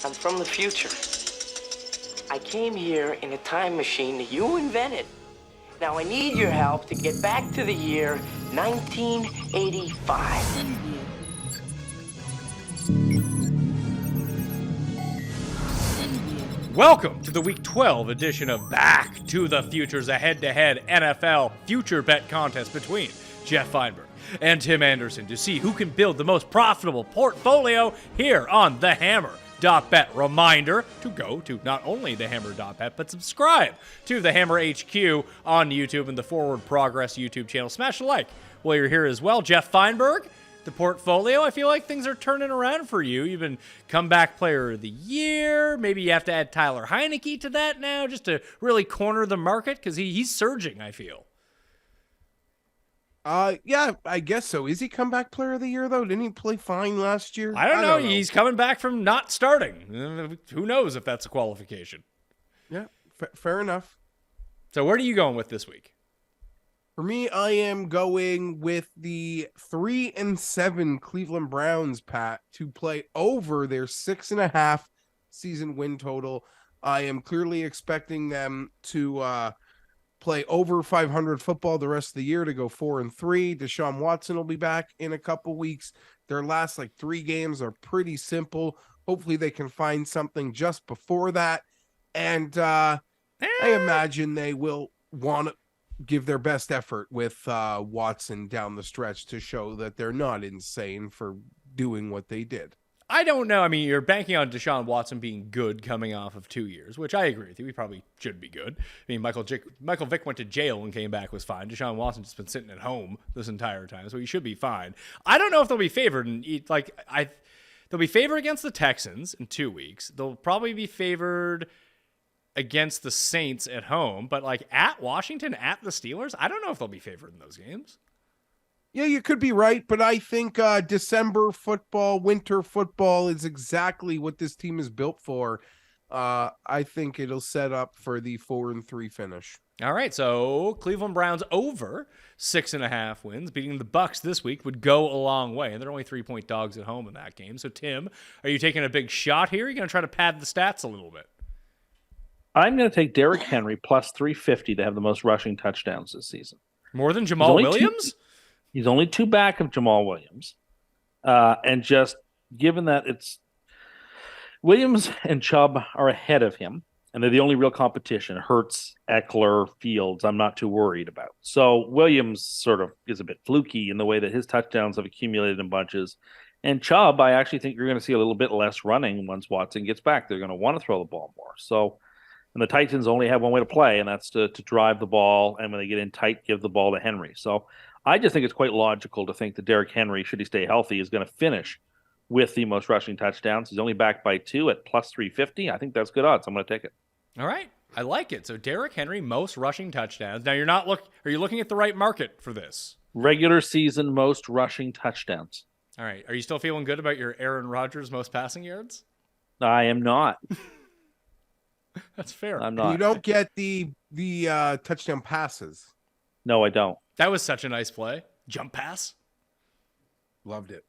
I'm from the future. I came here in a time machine that you invented. Now I need your help to get back to the year 1985. Welcome to the Week 12 edition of Back to the Future's a head-to-head NFL future bet contest between Geoff Feinberg and Tim Anderson to see who can build the most profitable portfolio here on the Hammer.bet. Reminder to go to not only the Hammer.bet, but subscribe to the Hammer HQ on YouTube and the Forward Progress YouTube channel. Smash a like while you're here as well. Geoff Feinberg, the portfolio, I feel like things are turning around for you. You've been comeback player of the year. Maybe you have to add Tyler Heineke to that now just to really corner the market because he's surging, I feel. Yeah, I guess so. Is he comeback player of the year, though? Didn't he play fine last year? I don't know. He's coming back from not starting. Who knows if that's a qualification? Yeah, fair enough. So where are you going with this week? For me, I am going with the 3-7 Cleveland Browns, Pat, to play over their 6.5 season win total. I am clearly expecting them to play over 500 football the rest of the year to go 4-3. Deshaun Watson will be back in a couple weeks. Their last 3 games are pretty simple. Hopefully they can find something just before that. And I imagine they will want to give their best effort with Watson down the stretch to show that they're not insane for doing what they did. I don't know. I mean, you're banking on Deshaun Watson being good coming off of 2 years, which I agree with you. He probably should be good. I mean, Michael Vick went to jail and came back, was fine. Deshaun Watson's just been sitting at home this entire time, so he should be fine. I don't know if they'll be favored. They'll be favored against the Texans in 2 weeks. They'll probably be favored against the Saints at home, but at Washington, at the Steelers, I don't know if they'll be favored in those games. Yeah, you could be right, but I think December football, winter football is exactly what this team is built for. I think it'll set up for the 4-3 finish. All right, so Cleveland Browns over 6.5 wins. Beating the Bucs this week would go a long way, and they're only 3-point dogs at home in that game. So, Tim, are you taking a big shot here? Or are you going to try to pad the stats a little bit? I'm going to take Derrick Henry plus 350 to have the most rushing touchdowns this season. More than Jamal Williams? He's only 2 back of Jamal Williams. And just given that it's Williams and Chubb are ahead of him, and they're the only real competition. Hurts, Eckler, Fields, I'm not too worried about. So Williams sort of is a bit fluky in the way that his touchdowns have accumulated in bunches. And Chubb, I actually think you're going to see a little bit less running once Watson gets back. They're going to want to throw the ball more. So, and the Titans only have one way to play, and that's to drive the ball, and when they get in tight, give the ball to Henry. So I just think it's quite logical to think that Derrick Henry, should he stay healthy, is going to finish with the most rushing touchdowns. He's only backed by 2 at plus 350. I think that's good odds. I'm going to take it. All right. I like it. So Derrick Henry, most rushing touchdowns. Now, are you looking at the right market for this? Regular season, most rushing touchdowns. All right. Are you still feeling good about your Aaron Rodgers most passing yards? I am not. That's fair. I'm not. You don't get the touchdown passes. No, I don't. That was such a nice play. Jump pass. Loved it.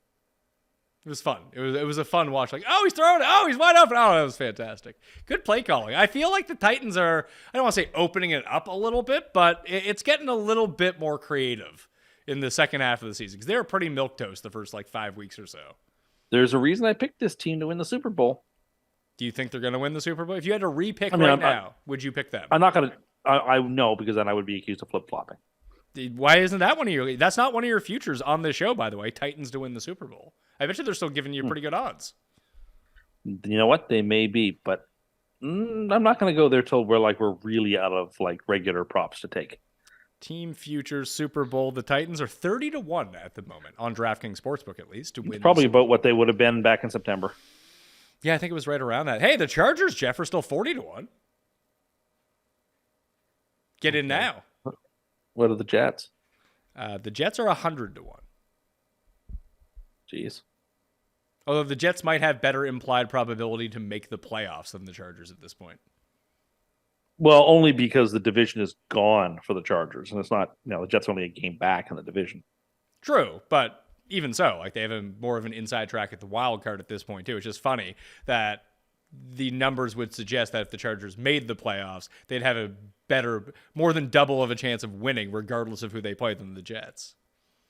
It was fun. It was a fun watch. He's throwing it. Oh, he's wide open. Oh, that was fantastic. Good play calling. I feel like the Titans are, I don't want to say opening it up a little bit, but it's getting a little bit more creative in the second half of the season because they were pretty milquetoast the first 5 weeks or so. There's a reason I picked this team to win the Super Bowl. Do you think they're going to win the Super Bowl? If you had to re-pick now, would you pick them? I'm not going to. I know, because then I would be accused of flip-flopping. Why isn't that one of your? That's not one of your futures on this show, by the way. Titans to win the Super Bowl. I bet you they're still giving you pretty good odds. You know what? They may be, but I'm not going to go there till we're really out of regular props to take. Team futures Super Bowl. The Titans are 30-1 at the moment on DraftKings Sportsbook, at least, to win. It's probably about what they would have been back in September. Yeah, I think it was right around that. Hey, the Chargers, Jeff, are still 40-1. Get in now. What are the Jets? The Jets are 100-1. Jeez. Although the Jets might have better implied probability to make the playoffs than the Chargers at this point. Well, only because the division is gone for the Chargers, and it's not. The Jets are only a game back in the division. True, but even so, they have more of an inside track at the wild card at this point too. It's just funny that the numbers would suggest that if the Chargers made the playoffs, they'd have a better, more than double of a chance of winning, regardless of who they play, than the Jets.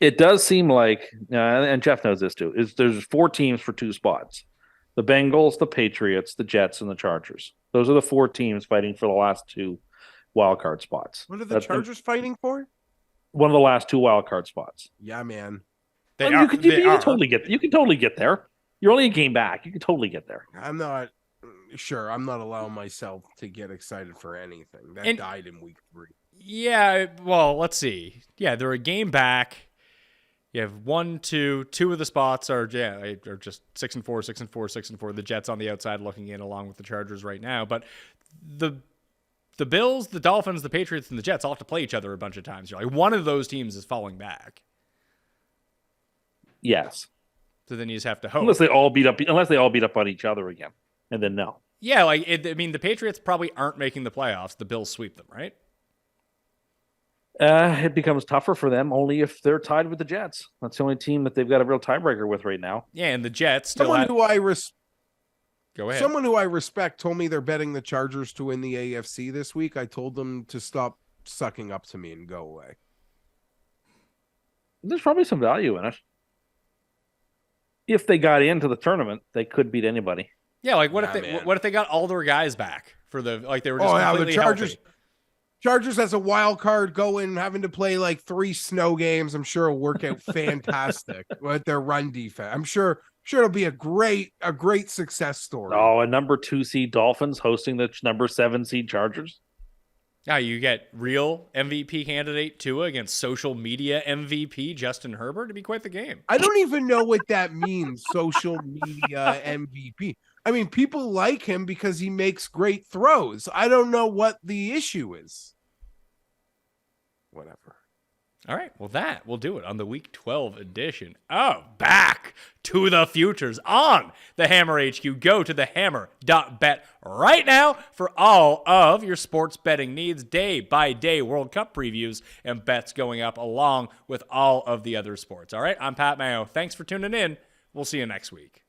It does seem like, and Jeff knows this too, is there's 4 teams for 2 spots. The Bengals, the Patriots, the Jets, and the Chargers. Those are the 4 teams fighting for the last 2 wild card spots. What are the Chargers fighting for? One of the last 2 wild card spots. Yeah, man. You can totally get there. You're only a game back. You can totally get there. I'm not allowing myself to get excited for anything. That died in week 3. Yeah, well, let's see. Yeah, they're a game back. You have 1, 2 of the spots are just 6-4, 6-4, 6-4. The Jets on the outside looking in along with the Chargers right now. But the Bills, the Dolphins, the Patriots, and the Jets all have to play each other a bunch of times. You're like, one of those teams is falling back. Yes. So then you just have to hope. Unless they all beat up on each other again. And then no. Yeah, the Patriots probably aren't making the playoffs. The Bills sweep them, right? It becomes tougher for them only if they're tied with the Jets. That's the only team that they've got a real tiebreaker with right now. Yeah, and the Jets still Someone who I respect told me they're betting the Chargers to win the AFC this week. I told them to stop sucking up to me and go away. There's probably some value in it. If they got into the tournament, they could beat anybody. Yeah, like what if they got all their guys back for they were just completely the Chargers. healthy. Chargers as a wild card going, having to play like 3 snow games. I'm sure it'll work out fantastic with their run defense. I'm sure it'll be a great success story. Oh, a number 2 seed Dolphins hosting the number 7 seed Chargers. Now you get real MVP candidate Tua against social media MVP Justin Herbert. It'd be quite the game. I don't even know what that means, social media MVP. I mean, people like him because he makes great throws. I don't know what the issue is. Whatever. All right. Well, that will do it on the Week 12 edition. Oh, back to the futures on the Hammer HQ. Go to thehammer.bet right now for all of your sports betting needs. Day by day World Cup previews and bets going up along with all of the other sports. All right. I'm Pat Mayo. Thanks for tuning in. We'll see you next week.